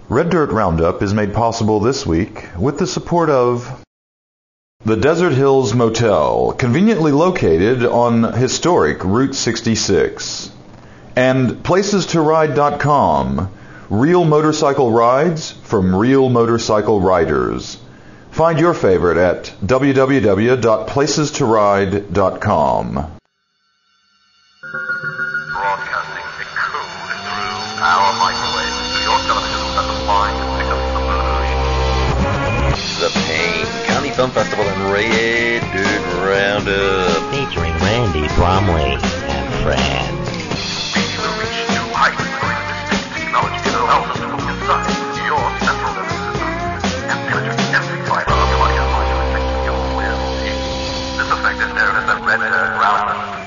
Red Dirt Roundup is made possible this week with the support of the Desert Hills Motel, conveniently located on historic Route 66, and PlacesToRide.com, real motorcycle rides from real motorcycle riders. Find your favorite at www.PlacesToRide.com. Broadcasting a code through our microwave to your television at the flying to pick up the moon. The Pain County Film Festival and Red Dirt Roundup, featuring Randy, Brumley, and friends. We will reach new heights with distinct technology that allows us to look inside your central nervous system and penetrate every fiber of your body to affect your well-being. This effect is known as the Red Dirt Roundup.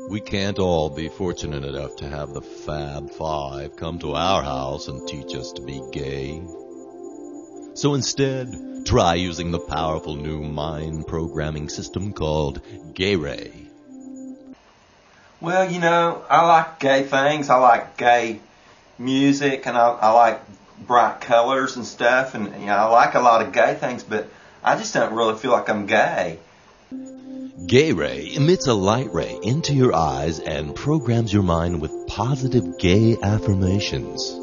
We can't all be fortunate enough to have the Fab Five come to our house and teach us to be gay. So instead, try using the powerful new mind programming system called Gayray. Well, you know, I like gay things. I like gay music, and I like bright colors and stuff, and you know, I like a lot of gay things, but I just don't really feel like I'm gay. Gayray emits a light ray into your eyes and programs your mind with positive gay affirmations.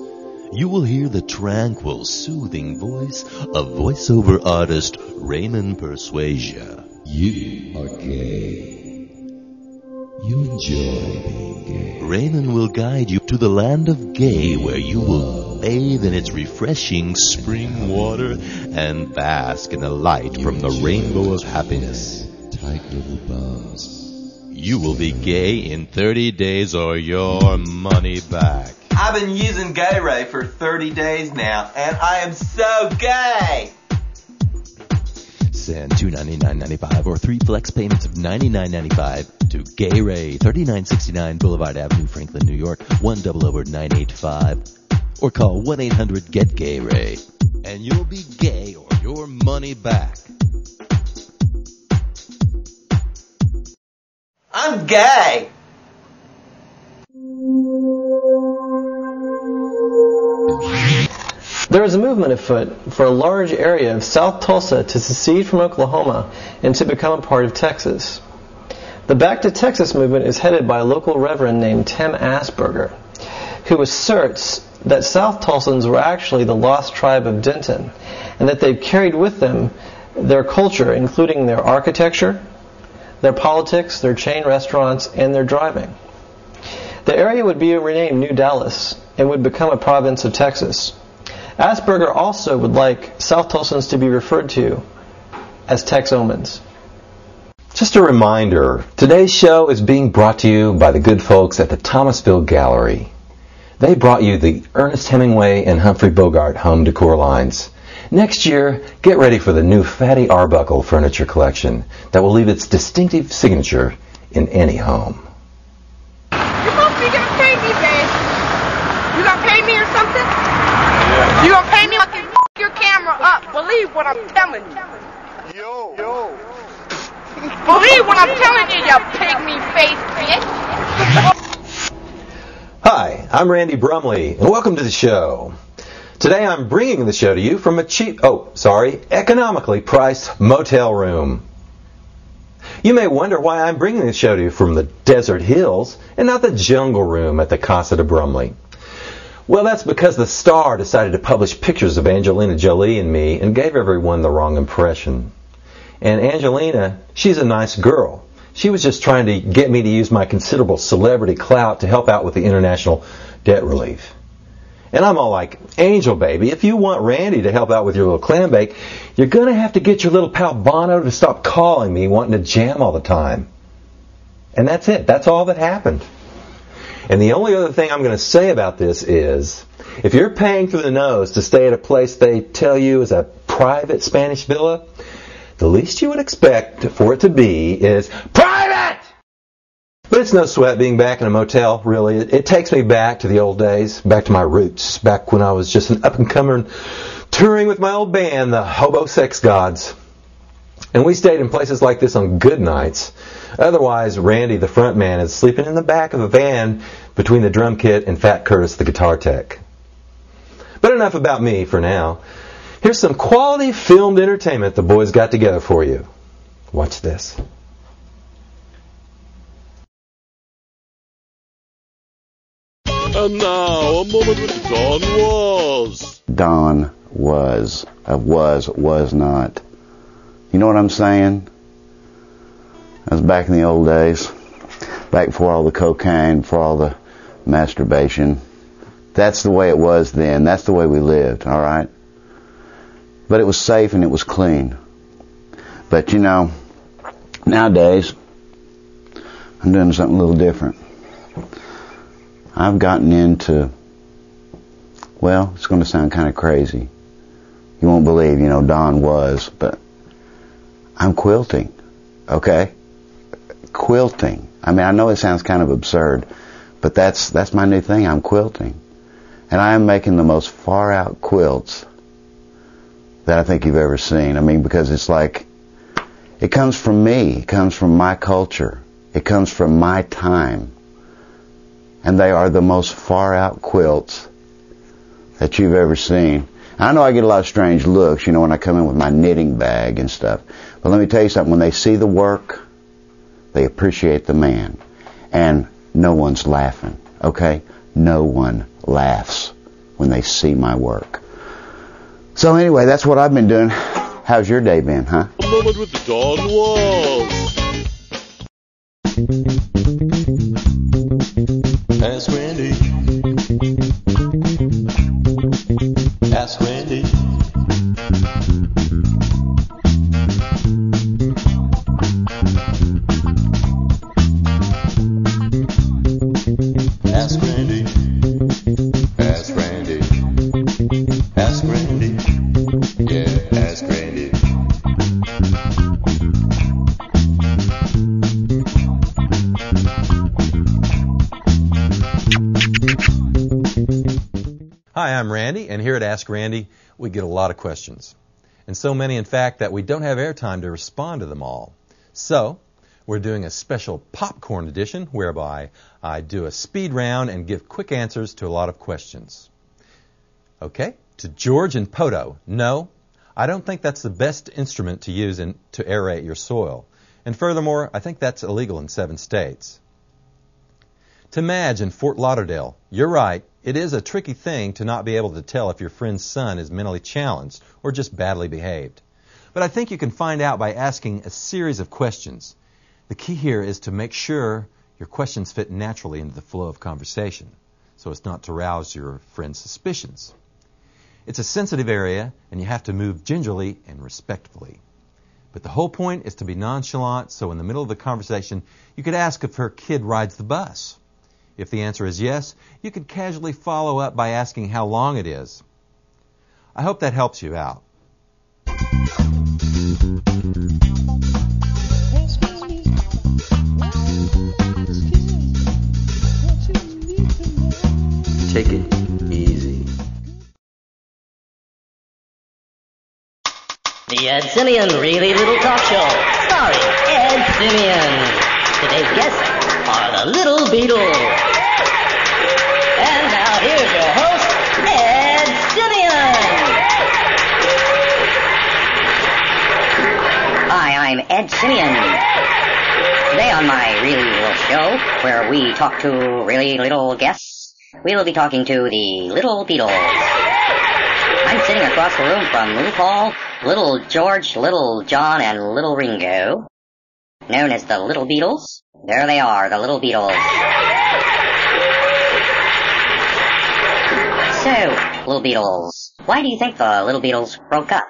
You will hear the tranquil, soothing voice of voiceover artist Raymond Persuasia. You are gay. You enjoy being gay. Raymond will guide you to the land of gay, where you will bathe in its refreshing spring water and bask in the light from the rainbow of happiness. Tight little bums. You will be gay in 30 days or your money back. I've been using Gayray for 30 days now, and I am so gay! Send $299.95 or 3 flex payments of $99.95 to Gayray, 3969 Boulevard Avenue, Franklin, New York, 1000985. Or call 1-800-GET-GAYRAY, and you'll be gay or your money back. I'm gay! There is a movement afoot for a large area of South Tulsa to secede from Oklahoma and to become a part of Texas. The Back to Texas movement is headed by a local reverend named Tim Asperger, who asserts that South Tulsans were actually the lost tribe of Denton, and that they've carried with them their culture, including their architecture, their politics, their chain restaurants, and their driving. The area would be renamed New Dallas and would become a province of Texas. Asperger also would like South Tulsans to be referred to as Texomans. Just a reminder, today's show is being brought to you by the good folks at the Thomasville Gallery. They brought you the Ernest Hemingway and Humphrey Bogart home decor lines. Next year, get ready for the new Fatty Arbuckle furniture collection that will leave its distinctive signature in any home. You must be gonna pay me, babe. You gonna pay me or something? Yeah. You gonna pay me like you your camera up. Believe what I'm telling you. Yo. Believe what I'm telling you, you pygmy-faced bitch. Hi, I'm Randy Brumley, and welcome to the show. Today I'm bringing the show to you from a economically priced motel room. You may wonder why I'm bringing the show to you from the desert hills and not the jungle room at the Casa de Brumley. Well, that's because the Star decided to publish pictures of Angelina Jolie and me and gave everyone the wrong impression. And Angelina, she's a nice girl. She was just trying to get me to use my considerable celebrity clout to help out with the international debt relief. And I'm all like, Angel, baby, if you want Randy to help out with your little clam bake, you're going to have to get your little pal Bono to stop calling me wanting to jam all the time. And that's it. That's all that happened. And the only other thing I'm going to say about this is, if you're paying through the nose to stay at a place they tell you is a private Spanish villa, the least you would expect for it to be is private! But it's no sweat being back in a motel, really. It takes me back to the old days, back to my roots, back when I was just an up-and-comer touring with my old band, the Hobo Sex Gods. And we stayed in places like this on good nights. Otherwise, Randy, the front man, is sleeping in the back of a van between the drum kit and Fat Curtis, the guitar tech. But enough about me for now. Here's some quality filmed entertainment the boys got together for you. Watch this. And now, a moment with Don Was. Don was not. You know what I'm saying? That was back in the old days. Back before all the cocaine, before all the masturbation. That's the way it was then. That's the way we lived, all right? But it was safe and it was clean. But, you know, nowadays, I'm doing something a little different. I've gotten into, well, it's going to sound kind of crazy. You won't believe, you know, Don was, but I'm quilting, okay? Quilting. I mean, I know it sounds kind of absurd, but that's my new thing. I'm quilting. And I am making the most far-out quilts that I think you've ever seen. I mean, because it's like, it comes from me. It comes from my culture. It comes from my time. And they are the most far-out quilts that you've ever seen. I know I get a lot of strange looks, you know, when I come in with my knitting bag and stuff. But let me tell you something. When they see the work, they appreciate the man. And no one's laughing, okay? No one laughs when they see my work. So anyway, that's what I've been doing. How's your day been, huh? A moment with Don Was. Ask Randy. Ask Randy. Ask Randy. Ask Randy. Ask Randy. Yeah, ask Randy. Hi, I'm Randy, and here at Ask Randy, we get a lot of questions. And so many, in fact, that we don't have airtime to respond to them all. So, we're doing a special popcorn edition whereby I do a speed round and give quick answers to a lot of questions. Okay, to George and Poto, no, I don't think that's the best instrument to use to aerate your soil. And furthermore, I think that's illegal in 7 states. To Madge in Fort Lauderdale, you're right, it is a tricky thing to not be able to tell if your friend's son is mentally challenged or just badly behaved. But I think you can find out by asking a series of questions. The key here is to make sure your questions fit naturally into the flow of conversation, so as not to rouse your friend's suspicions. It's a sensitive area, and you have to move gingerly and respectfully. But the whole point is to be nonchalant, so in the middle of the conversation, you could ask if her kid rides the bus. If the answer is yes, you could casually follow up by asking how long it is. I hope that helps you out. Take it easy. The Ed Simian Really Little Talk Show, starring Ed Simian. Today's guests are the Little Beatles. And now here's your host, Ed Simian. Hi, I'm Ed Simian. Today on my really little show, where we talk to really little guests, we will be talking to the Little Beatles. I'm sitting across the room from Little Paul, Little George, Little John, and Little Ringo, known as the Little Beatles. There they are, the Little Beatles. So, Little Beatles, why do you think the Little Beatles broke up?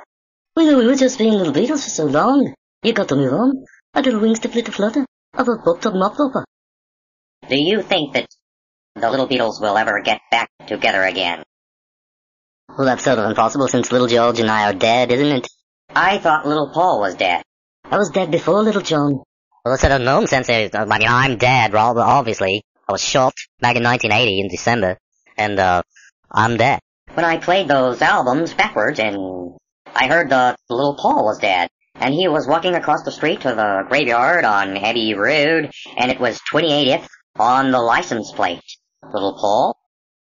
Well, we were just being Little Beatles for so long. You got to move on. A little wings to flit to flutter. Of a book to mop over. Do you think that the Little Beatles will ever get back together again? Well, that's sort of impossible since Little George and I are dead, isn't it? I thought Little Paul was dead. I was dead before Little John. Well, it's unknown since I'm dead, obviously. I was shot back in 1980 in December, and I'm dead. When I played those albums backwards, and I heard Little Paul was dead, and he was walking across the street to the graveyard on Abbey Road, and it was 28th on the license plate. Little Paul?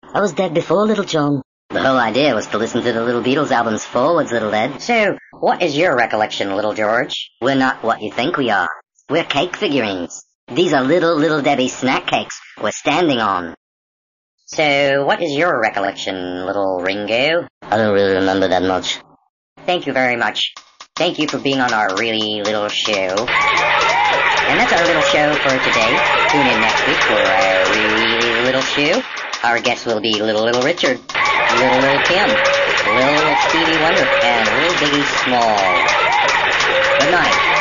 I was dead before, Little John. The whole idea was to listen to the Little Beatles albums forwards, Little Ed. So, what is your recollection, Little George? We're not what you think we are. We're cake figurines. These are Little Debbie snack cakes we're standing on. So, what is your recollection, Little Ringo? I don't really remember that much. Thank you very much. Thank you for being on our really little show. And that's our little show for today. Tune in next week for our really little show. Our guests will be Little Richard, Little Kim, Little Stevie Wonder, and Little Biggie Small. Good night.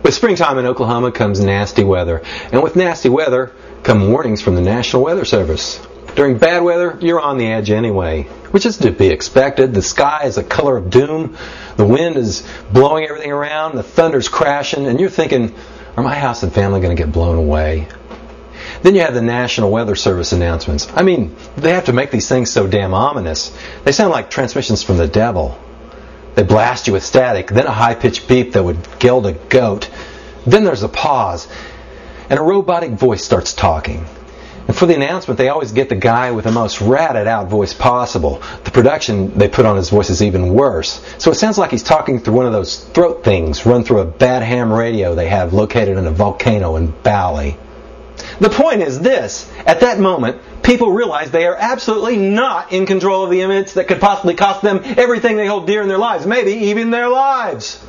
With springtime in Oklahoma comes nasty weather, and with nasty weather come warnings from the National Weather Service. During bad weather, you're on the edge anyway, which is to be expected. The sky is the color of doom, the wind is blowing everything around, the thunder's crashing, and you're thinking, are my house and family going to get blown away? Then you have the National Weather Service announcements. I mean, they have to make these things so damn ominous. They sound like transmissions from the devil. They blast you with static, then a high-pitched beep that would gild a goat. Then there's a pause, and a robotic voice starts talking. And for the announcement, they always get the guy with the most ratted-out voice possible. The production they put on his voice is even worse. So it sounds like he's talking through one of those throat things run through a bad ham radio they have located in a volcano in Bali. The point is this: at that moment, people realize they are absolutely not in control of the events that could possibly cost them everything they hold dear in their lives, maybe even their lives.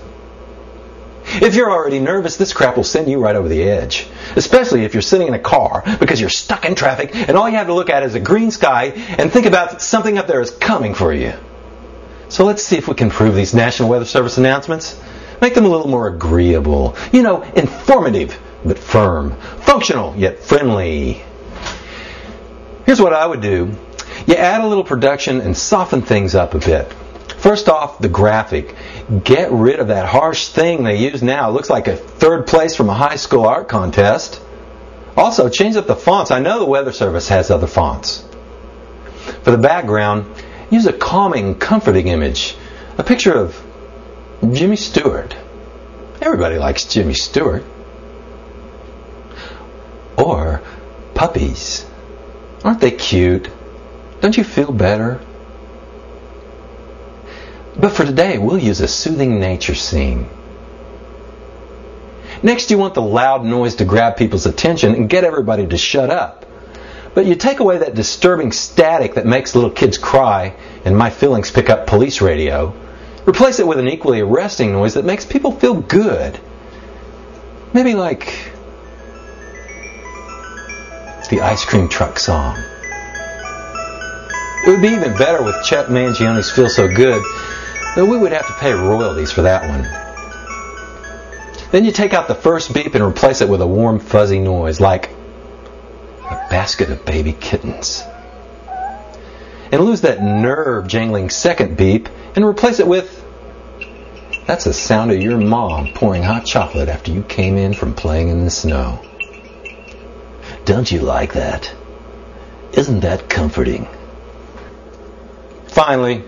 If you're already nervous, this crap will send you right over the edge. Especially if you're sitting in a car because you're stuck in traffic and all you have to look at is a green sky and think about something up there is coming for you. So let's see if we can improve these National Weather Service announcements. Make them a little more agreeable. Informative but firm. Functional yet friendly. Here's what I would do. You add a little production and soften things up a bit. First off, the graphic. Get rid of that harsh thing they use now. It looks like a third place from a high school art contest. Also, change up the fonts. I know the Weather Service has other fonts. For the background, use a calming, comforting image. A picture of Jimmy Stewart. Everybody likes Jimmy Stewart. Or puppies. Aren't they cute? Don't you feel better? But for today, we'll use a soothing nature scene. Next, you want the loud noise to grab people's attention and get everybody to shut up. But you take away that disturbing static that makes little kids cry and My Feelings pick up police radio. Replace it with an equally arresting noise that makes people feel good. Maybe like the ice cream truck song. It would be even better with Chet Mangione's Feel So Good, though we would have to pay royalties for that one. Then you take out the first beep and replace it with a warm, fuzzy noise like a basket of baby kittens. And lose that nerve-jangling second beep and replace it with, that's the sound of your mom pouring hot chocolate after you came in from playing in the snow. Don't you like that? Isn't that comforting? Finally,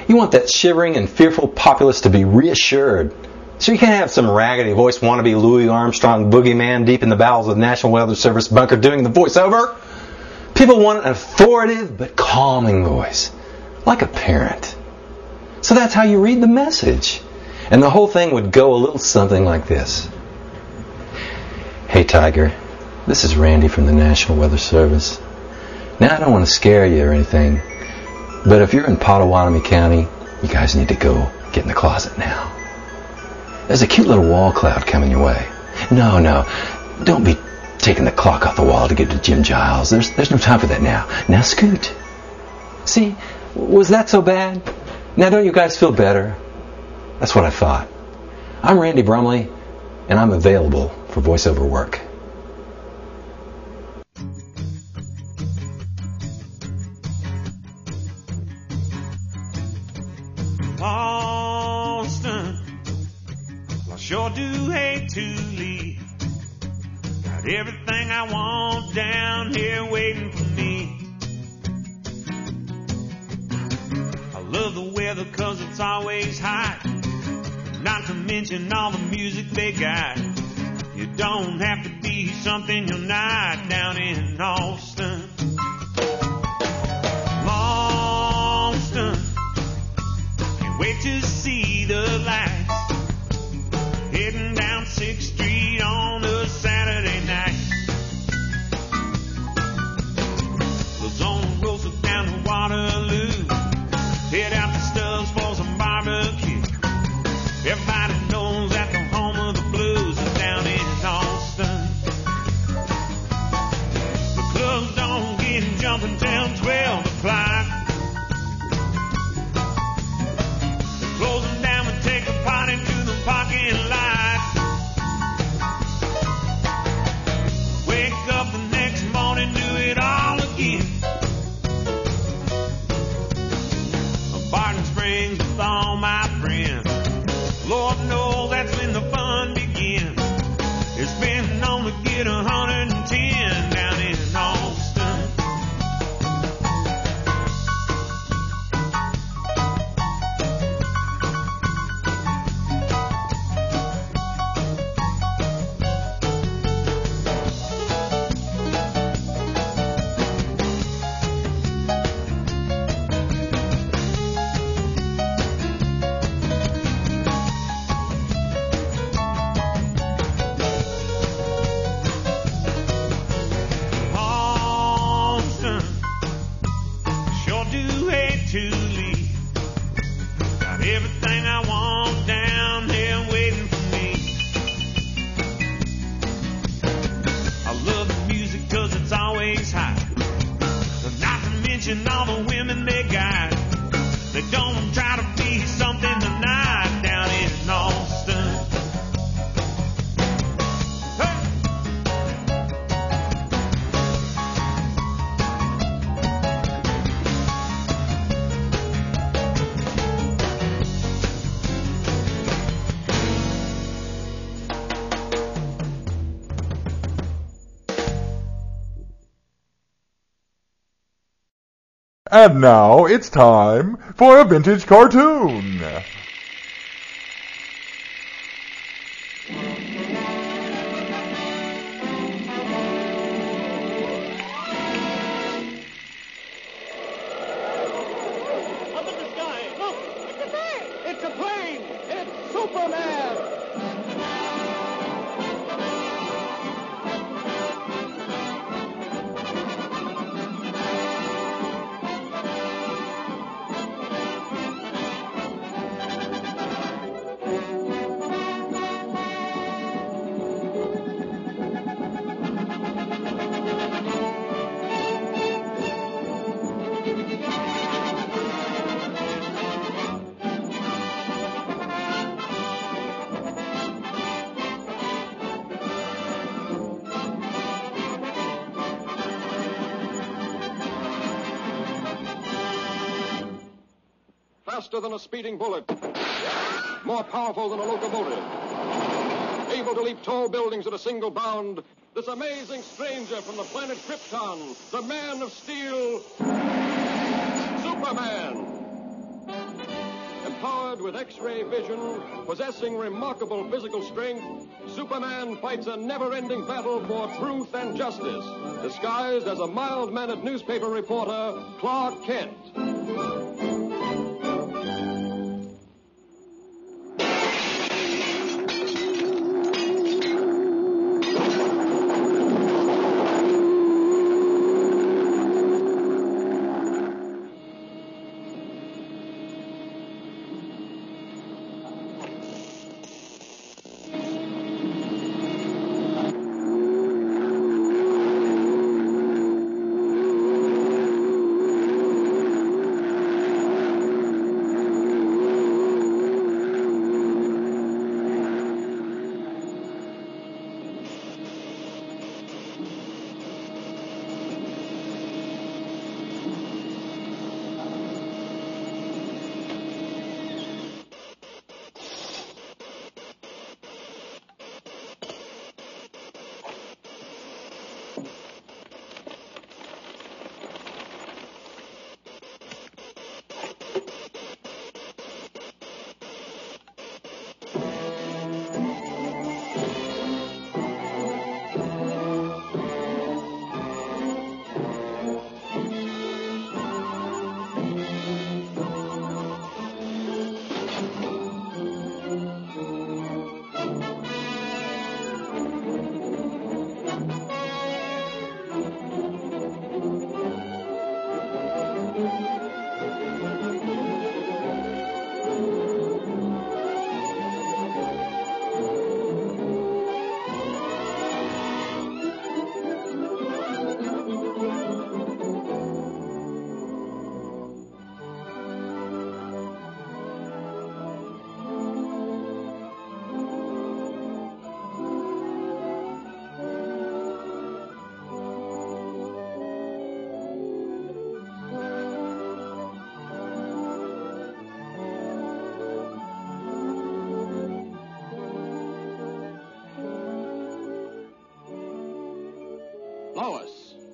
you want that shivering and fearful populace to be reassured. So you can't have some raggedy voice wannabe Louis Armstrong boogeyman deep in the bowels of the National Weather Service bunker doing the voiceover. People want an authoritative but calming voice, like a parent. So that's how you read the message. And the whole thing would go a little something like this. Hey Tiger, this is Randy from the National Weather Service. Now I don't want to scare you or anything, but if you're in Pottawatomie County, you guys need to go get in the closet now. There's a cute little wall cloud coming your way. No, don't be taking the clock off the wall to get to Jim Giles. There's no time for that now. Now scoot. See, was that so bad? Now don't you guys feel better? That's what I thought. I'm Randy Brumley, and I'm available for voiceover work. All sure do hate to leave. Got everything I want down here waiting for me. I love the weather 'cause it's always hot. Not to mention all the music they got. You don't have to be something you're not down in Austin. Austin, can't wait to see the lights. Heading down 6th Street on a Saturday night. Goes on the road so down to Waterloo. Head out to Stubbs for some barbecue. Everybody knows that the home of the blues is down in Austin. The clubs don't get jumping till 12 o'clock. They're closing down and take a party to the parking lot. Wake up the next morning, do it all again. Barton Springs with all my friends. Lord knows that's when the fun begins. It's been known to get 110 down in Austin. And now it's time for a vintage cartoon. Up in the sky, look! It's a plane! It's a plane! It's Superman! Faster than a speeding bullet, more powerful than a locomotive, able to leap tall buildings at a single bound, this amazing stranger from the planet Krypton, the Man of Steel, Superman. Empowered with X-ray vision, possessing remarkable physical strength, Superman fights a never-ending battle for truth and justice, disguised as a mild-mannered newspaper reporter, Clark Kent.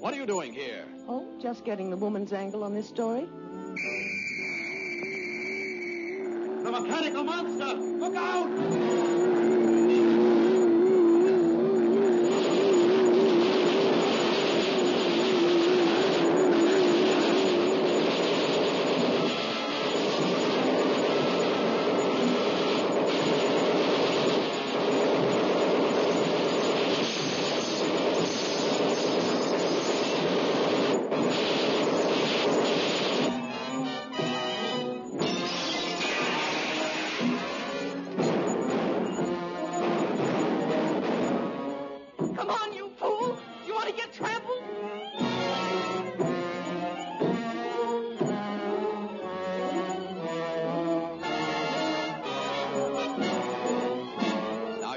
What are you doing here? Oh, just getting the woman's angle on this story. The mechanical monster! Look out!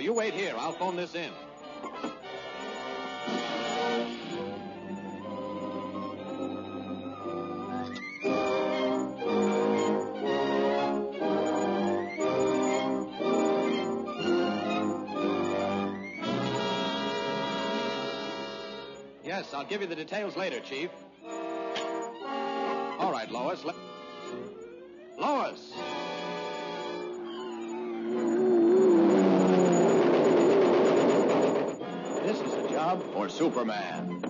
You wait here. I'll phone this in. Yes, I'll give you the details later, Chief. All right, Lois. Lois! For Superman.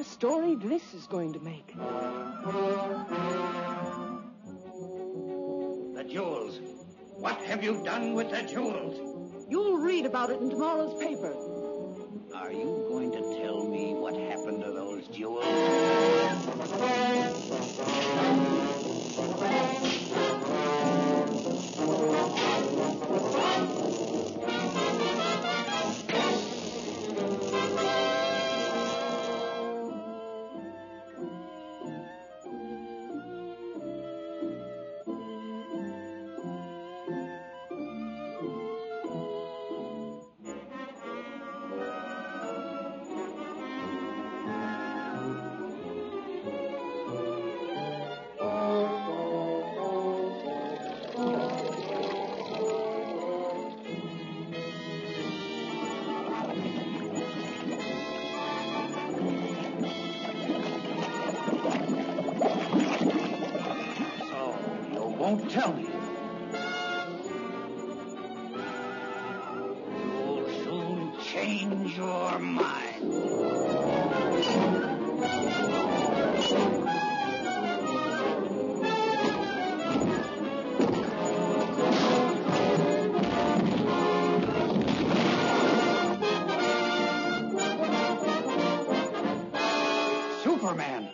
Story this is going to make. The jewels. What have you done with the jewels? You'll read about it in tomorrow's paper. Are you going to tell me what happened to those jewels? Won't tell me. You'll soon change your mind. Superman.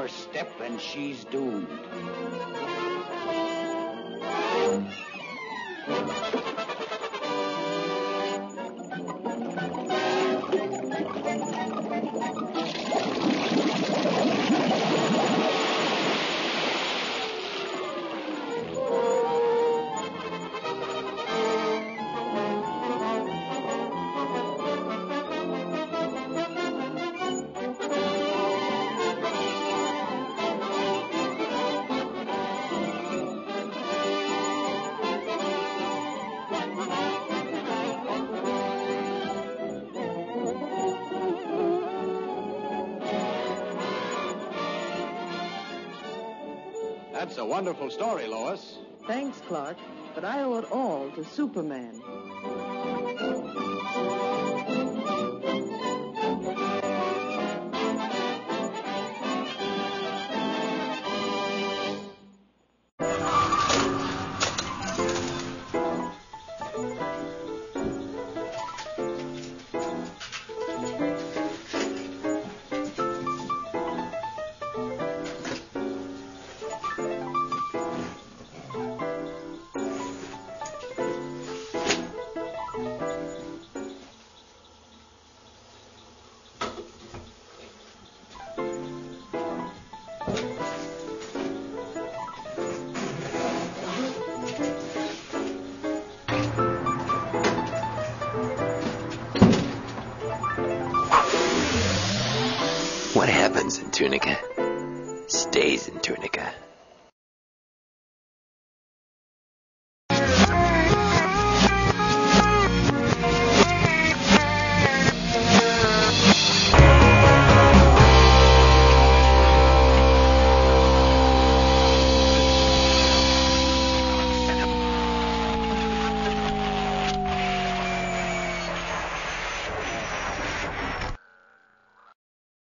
first step and she's doomed. That's a wonderful story, Lois. Thanks, Clark, but I owe it all to Superman. What happens in Tunica stays in Tunica.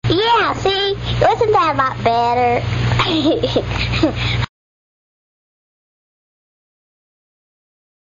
Yeah, see? Wasn't that a lot better?